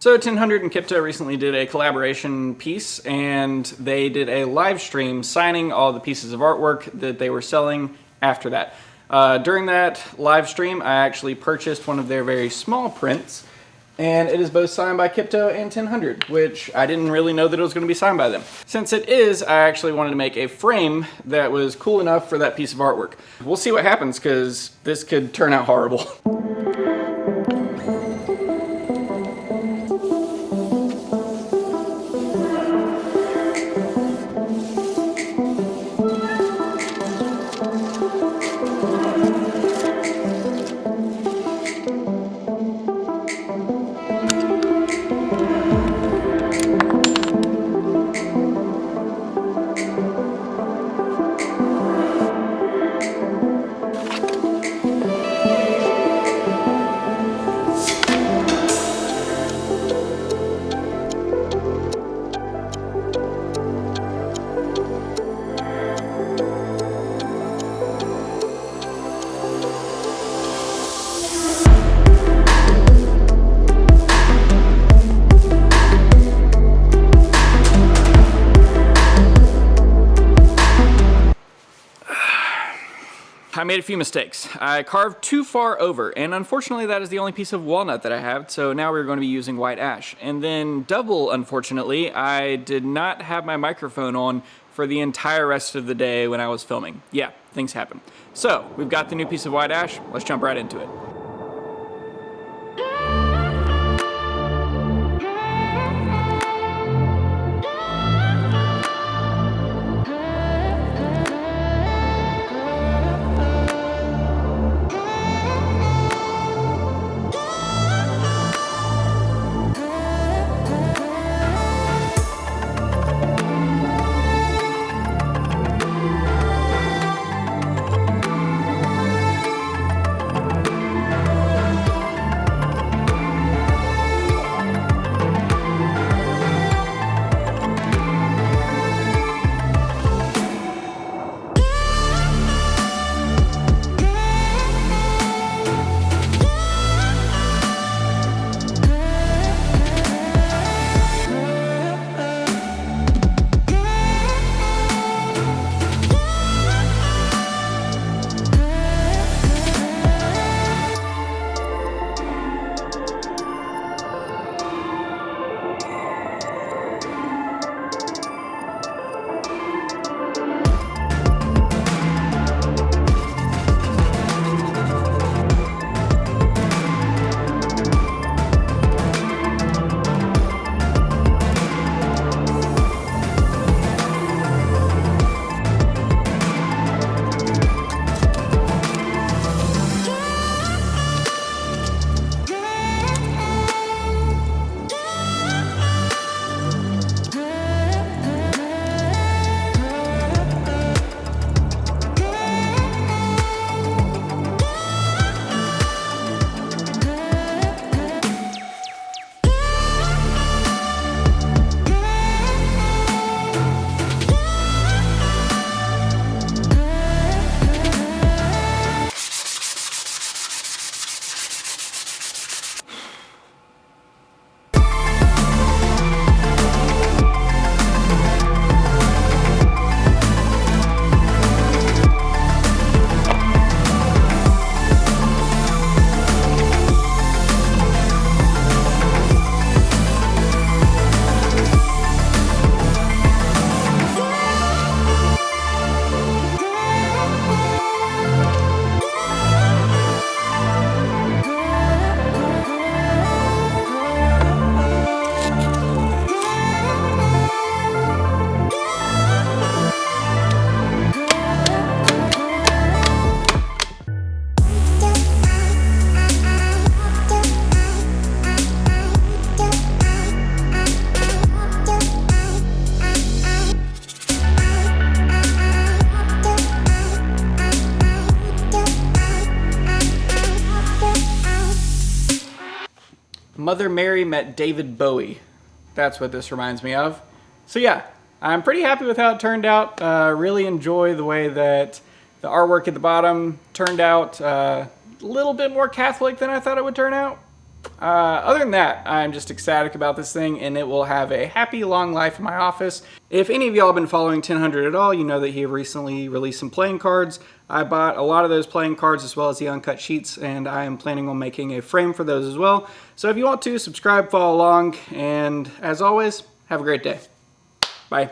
So 1000 and Kiptoe recently did a collaboration piece, and they did a live stream signing all the pieces of artwork that they were selling after that. During that live stream, I actually purchased one of their very small prints, and it is both signed by Kiptoe and 1000, which I didn't really know that it was going to be signed by them. Since it is, I actually wanted to make a frame that was cool enough for that piece of artwork. We'll see what happens, because this could turn out horrible. I made a few mistakes. I carved too far over, and unfortunately that is the only piece of walnut that I have, so now we're going to be using white ash. And then double, unfortunately, I did not have my microphone on for the entire rest of the day when I was filming. Yeah, things happen. So, we've got the new piece of white ash, let's jump right into it. Mother Mary met David Bowie. That's what this reminds me of. So yeah, I'm pretty happy with how it turned out. Really enjoy the way that the artwork at the bottom turned out a little bit more Catholic than I thought it would turn out. Other than that, I'm just ecstatic about this thing, and it will have a happy long life in my office. If any of y'all have been following 1000 at all, you know that he recently released some playing cards. I bought a lot of those playing cards as well as the uncut sheets, and I am planning on making a frame for those as well. So if you want to, subscribe, follow along, and as always, have a great day. Bye.